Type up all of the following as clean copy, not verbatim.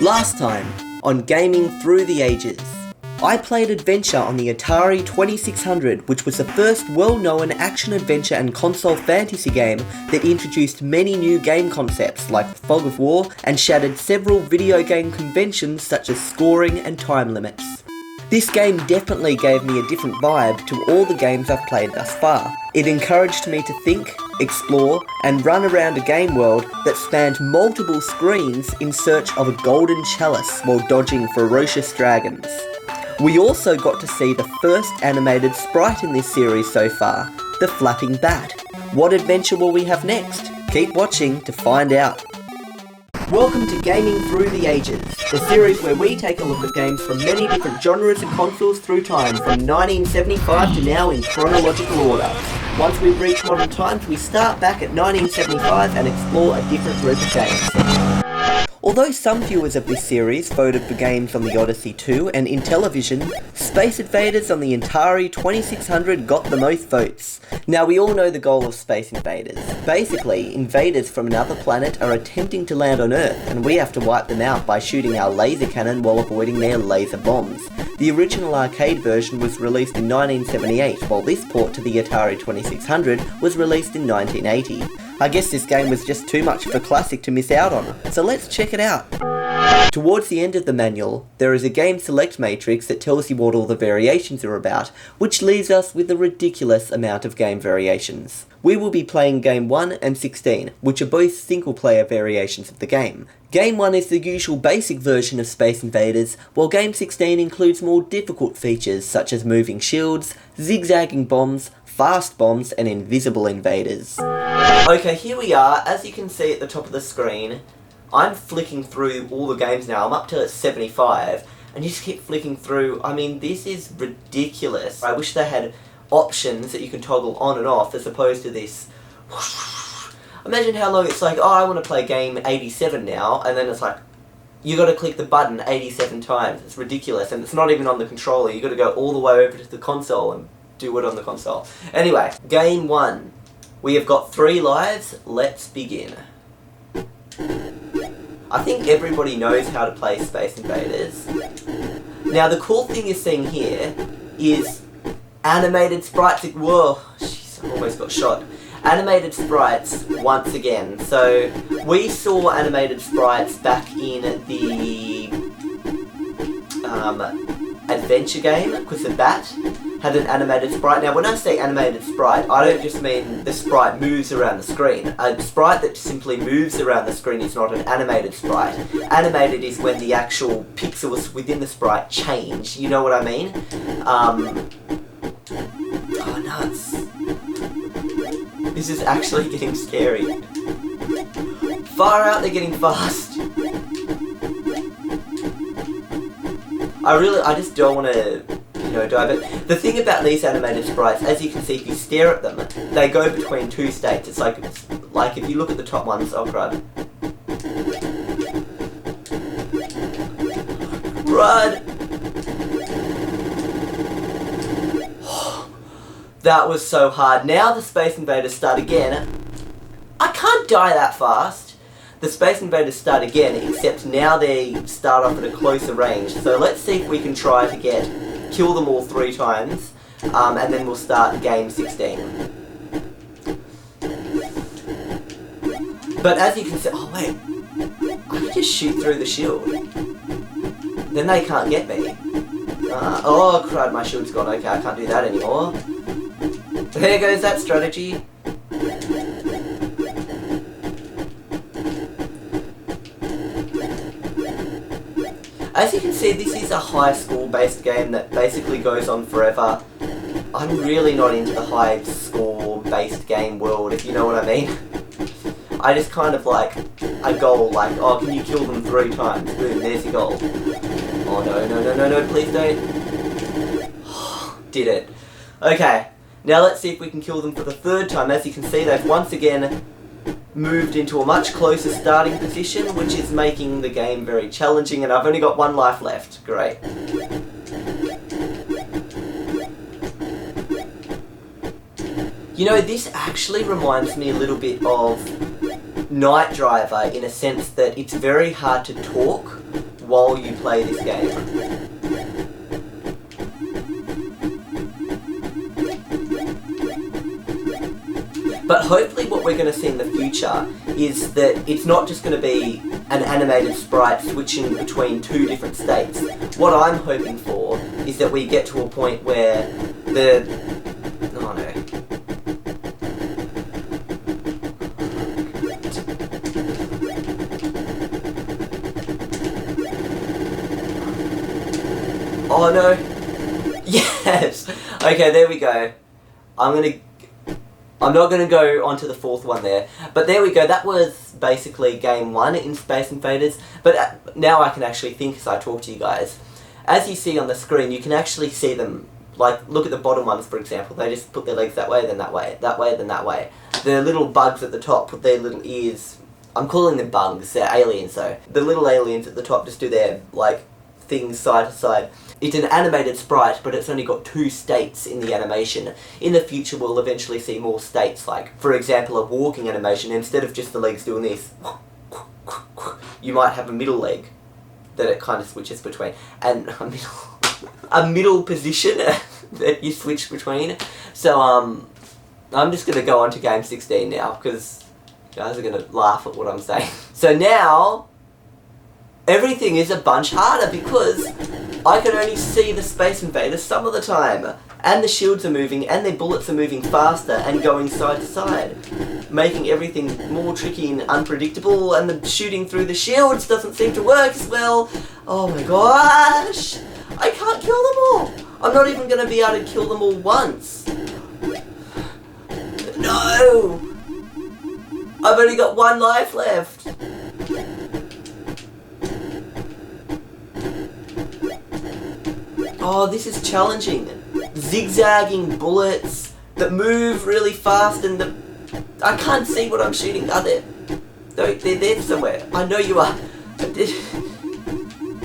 Last time, on Gaming Through the Ages, I played Adventure on the Atari 2600, which was the first well-known action-adventure and console fantasy game that introduced many new game concepts like Fog of War and shattered several video game conventions such as scoring and time limits. This game definitely gave me a different vibe to all the games I've played thus far. It encouraged me to think, explore, and run around a game world that spanned multiple screens in search of a golden chalice while dodging ferocious dragons. We also got to see the first animated sprite in this series so far, the Flapping Bat. What adventure will we have next? Keep watching to find out. Welcome to Gaming Through the Ages, the series where we take a look at games from many different genres and consoles through time, from 1975 to now in chronological order. Once we reach modern times, we start back at 1975 and explore a different group of games. Although some viewers of this series voted for games on the Odyssey 2 and in television, Space Invaders on the Atari 2600 got the most votes. Now we all know the goal of Space Invaders. Basically, invaders from another planet are attempting to land on Earth, and we have to wipe them out by shooting our laser cannon while avoiding their laser bombs. The original arcade version was released in 1978, while this port to the Atari 2600 was released in 1980. I guess this game was just too much of a classic to miss out on, so let's check it out. Towards the end of the manual, there is a game select matrix that tells you what all the variations are about, which leaves us with a ridiculous amount of game variations. We will be playing Game 1 and 16, which are both single-player variations of the game. Game 1 is the usual basic version of Space Invaders, while Game 16 includes more difficult features such as moving shields, zigzagging bombs, fast bombs, and invisible invaders. Okay, here we are. As you can see at the top of the screen, I'm flicking through all the games now. I'm up to 75, and you just keep flicking through. I mean, this is ridiculous. I wish they had options that you can toggle on and off as opposed to this. Imagine how long it's like, oh, I want to play game 87 now, and then it's like, you got to click the button 87 times. It's ridiculous, and it's not even on the controller. You got to go all the way over to the console and do it on the console. Anyway, game 1. We have got 3 lives. Let's begin. I think everybody knows how to play Space Invaders. Now, the cool thing you're seeing here is animated sprites. Whoa, jeez, I almost got shot. Animated sprites once again. So, we saw animated sprites back in the adventure game, because the bat had an animated sprite. Now, when I say animated sprite, I don't just mean the sprite moves around the screen. A sprite that simply moves around the screen is not an animated sprite. Animated is when the actual pixels within the sprite change. You know what I mean? Oh, nuts. This is actually getting scary. Far out, they're getting fast. I just don't want to, dive it. The thing about these animated sprites, as you can see, if you stare at them, they go between 2 states. It's like if you look at the top ones, oh crud. Run! That was so hard. Now the Space Invaders start again. I can't die that fast. The Space Invaders start again, except now they start off at a closer range. So let's see if we can try to kill them all 3 times, and then we'll start game 16. But as you can see, oh wait, I can just shoot through the shield. Then they can't get me. Oh crud, my shield's gone. Okay, I can't do that anymore. There goes that strategy. As you can see, this is a high score based game that basically goes on forever. I'm really not into the high score based game world, if you know what I mean. I just kind of like a goal, like, oh, can you kill them 3 times? Boom, there's your goal. Oh no, please don't. Did it. Okay, now let's see if we can kill them for the 3rd time. As you can see, they've once again moved into a much closer starting position, which is making the game very challenging, and I've only got 1 life left. Great. You know, this actually reminds me a little bit of Night Driver in a sense that it's very hard to talk while you play this game. But hopefully what we're going to see in the future is that it's not just going to be an animated sprite switching between two different states. What I'm hoping for is that we get to a point where the... Oh no. Oh no. Yes! Okay, there we go. I'm not going to go on to the fourth one there, but there we go. That was basically game 1 in Space Invaders, but now I can actually think as I talk to you guys. As you see on the screen, you can actually see them, like, look at the bottom ones, for example. They just put their legs that way, then that way, then that way. The little bugs at the top put their little ears, I'm calling them bugs, they're aliens though. The little aliens at the top just do their, like, things side to side. It's an animated sprite, but it's only got 2 states in the animation. In the future, we'll eventually see more states, like, for example, a walking animation. Instead of just the legs doing this, you might have a middle leg that it kind of switches between, and a middle position that you switch between. So, I'm just going to go on to game 16 now, because you guys are going to laugh at what I'm saying. So now, everything is a bunch harder because I can only see the Space Invaders some of the time. And the shields are moving, and their bullets are moving faster and going side to side, making everything more tricky and unpredictable, and the shooting through the shields doesn't seem to work as well. Oh my gosh! I can't kill them all! I'm not even going to be able to kill them all once. No! I've only got 1 life left. Oh, this is challenging. Zigzagging bullets that move really fast and I can't see what I'm shooting. Are they? They're there somewhere. I know you are.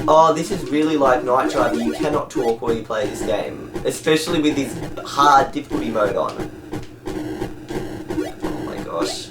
Oh, this is really like Night Driver. You cannot talk while you play this game. Especially with this hard difficulty mode on. Oh my gosh.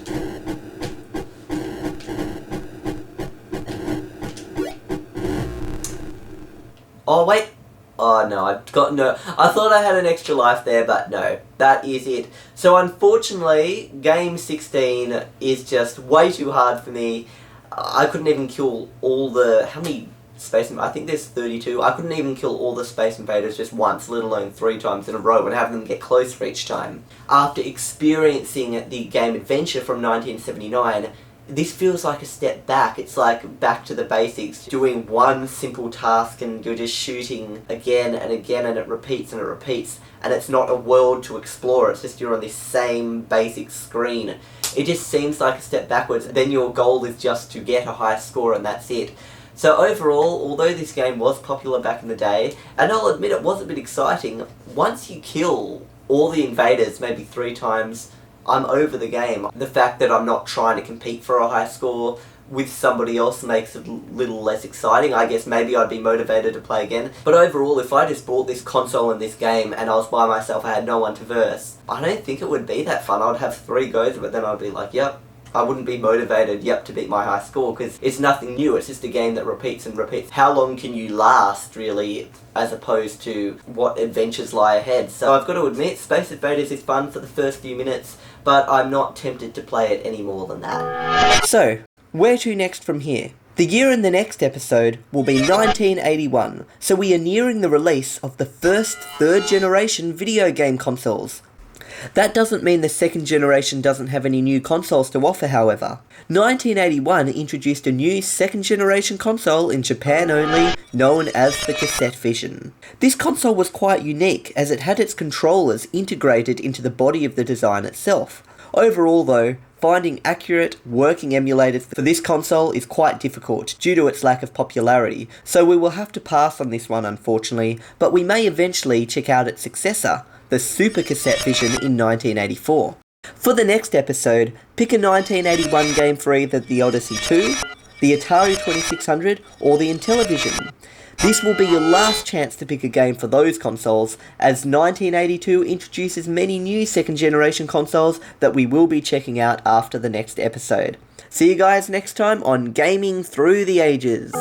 Oh, wait. Oh no, I thought I had an extra life there, but no, that is it. So unfortunately, game 16 is just way too hard for me. I couldn't even kill all the, how many Space Invaders? I think there's 32. I couldn't even kill all the Space Invaders just once, let alone 3 times in a row, and have them get closer each time. After experiencing the game Adventure from 1979, this feels like a step back. It's like back to the basics, doing one simple task and you're just shooting again and again, and it repeats and it repeats, and it's not a world to explore, it's just you're on this same basic screen. It just seems like a step backwards. Then your goal is just to get a high score and that's it. So overall, although this game was popular back in the day, and I'll admit it was a bit exciting, once you kill all the invaders maybe 3 times, I'm over the game. The fact that I'm not trying to compete for a high score with somebody else makes it a little less exciting. I guess maybe I'd be motivated to play again. But overall, if I just bought this console and this game and I was by myself, I had no one to verse, I don't think it would be that fun. I'd have 3 goes of it, then I'd be like, yep. I wouldn't be motivated, yep, to beat my high score, because it's nothing new, it's just a game that repeats and repeats. How long can you last, really, as opposed to what adventures lie ahead? So I've got to admit, Space Invaders is fun for the first few minutes, but I'm not tempted to play it any more than that. So, where to next from here? The year in the next episode will be 1981, so we are nearing the release of the first 3rd generation video game consoles. That doesn't mean the 2nd generation doesn't have any new consoles to offer, however. 1981 introduced a new 2nd generation console in Japan only, known as the Cassette Vision. This console was quite unique, as it had its controllers integrated into the body of the design itself. Overall though, finding accurate, working emulators for this console is quite difficult due to its lack of popularity, so we will have to pass on this one unfortunately, but we may eventually check out its successor, the Super Cassette Vision in 1984. For the next episode, pick a 1981 game for either the Odyssey 2, the Atari 2600, or the Intellivision. This will be your last chance to pick a game for those consoles, as 1982 introduces many new 2nd generation consoles that we will be checking out after the next episode. See you guys next time on Gaming Through the Ages.